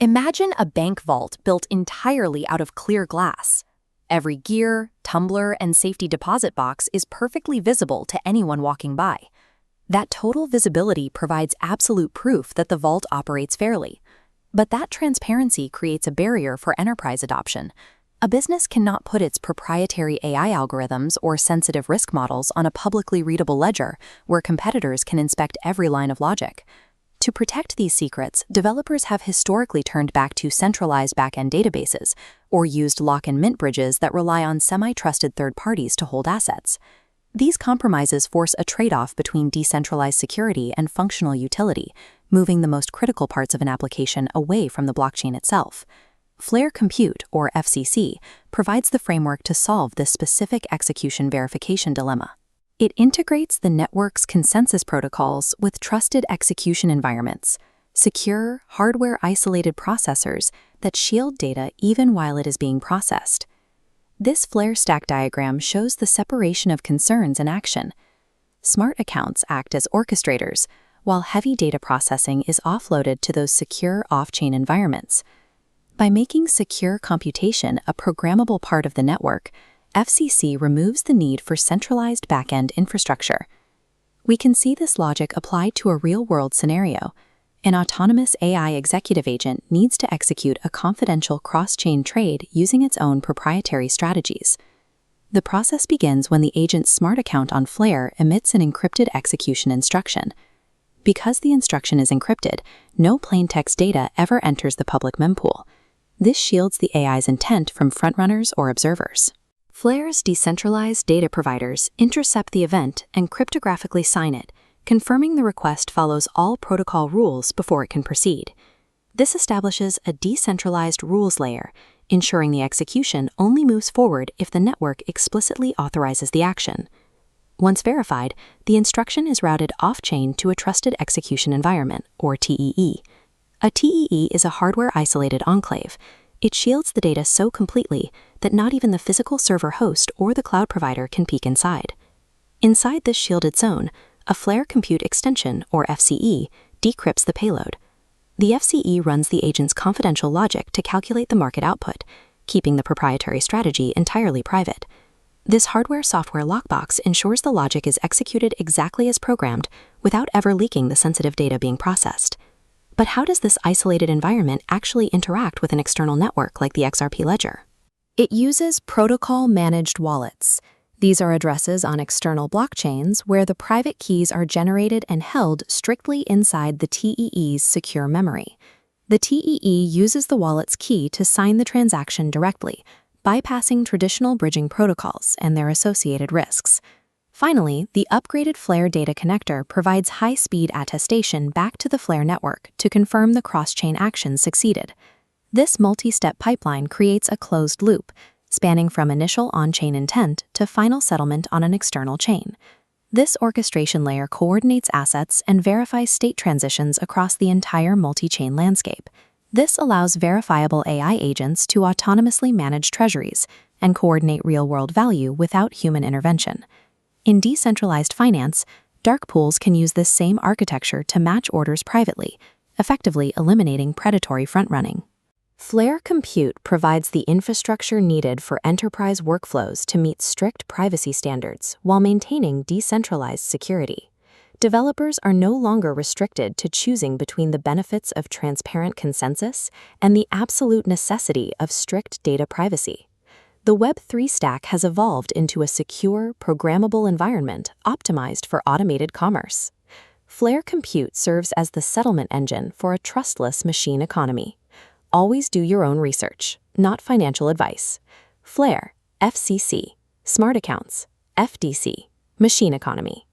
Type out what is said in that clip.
Imagine a bank vault built entirely out of clear glass. Every gear, tumbler, and safety deposit box is perfectly visible to anyone walking by. That total visibility provides absolute proof that the vault operates fairly. But that transparency creates a barrier for enterprise adoption. A business cannot put its proprietary AI algorithms or sensitive risk models on a publicly readable ledger where competitors can inspect every line of logic. To protect these secrets, developers have historically turned back to centralized backend databases or used lock and mint bridges that rely on semi-trusted third parties to hold assets. These compromises force a trade-off between decentralized security and functional utility, moving the most critical parts of an application away from the blockchain itself. Flare Compute, or FCC, provides the framework to solve this specific execution verification dilemma. It integrates the network's consensus protocols with trusted execution environments, secure, hardware-isolated processors that shield data even while it is being processed. This Flare stack diagram shows the separation of concerns in action. Smart accounts act as orchestrators, while heavy data processing is offloaded to those secure off-chain environments. By making secure computation a programmable part of the network, FCC removes the need for centralized backend infrastructure. We can see this logic applied to a real-world scenario. An autonomous AI executive agent needs to execute a confidential cross-chain trade using its own proprietary strategies. The process begins when the agent's smart account on Flare emits an encrypted execution instruction. Because the instruction is encrypted, no plain text data ever enters the public mempool. This shields the AI's intent from frontrunners or observers. Flare's decentralized data providers intercept the event and cryptographically sign it, confirming the request follows all protocol rules before it can proceed. This establishes a decentralized rules layer, ensuring the execution only moves forward if the network explicitly authorizes the action. Once verified, the instruction is routed off-chain to a trusted execution environment, or TEE. A TEE is a hardware-isolated enclave. It shields the data so completely that not even the physical server host or the cloud provider can peek inside. Inside this shielded zone, a Flare Compute Extension, or FCE, decrypts the payload. The FCE runs the agent's confidential logic to calculate the market output, keeping the proprietary strategy entirely private. This hardware-software lockbox ensures the logic is executed exactly as programmed without ever leaking the sensitive data being processed. But how does this isolated environment actually interact with an external network like the XRP Ledger? It uses protocol-managed wallets. These are addresses on external blockchains where the private keys are generated and held strictly inside the TEE's secure memory. The TEE uses the wallet's key to sign the transaction directly, bypassing traditional bridging protocols and their associated risks. Finally, the upgraded Flare data connector provides high-speed attestation back to the Flare network to confirm the cross-chain action succeeded. This multi-step pipeline creates a closed loop, spanning from initial on-chain intent to final settlement on an external chain. This orchestration layer coordinates assets and verifies state transitions across the entire multi-chain landscape. This allows verifiable AI agents to autonomously manage treasuries and coordinate real-world value without human intervention. In decentralized finance, dark pools can use this same architecture to match orders privately, effectively eliminating predatory front-running. Flare Compute provides the infrastructure needed for enterprise workflows to meet strict privacy standards while maintaining decentralized security. Developers are no longer restricted to choosing between the benefits of transparent consensus and the absolute necessity of strict data privacy. The Web3 stack has evolved into a secure, programmable environment optimized for automated commerce. Flare Compute serves as the settlement engine for a trustless machine economy. Always do your own research, not financial advice. Flare, FCC, Smart Accounts, FDC, Machine Economy.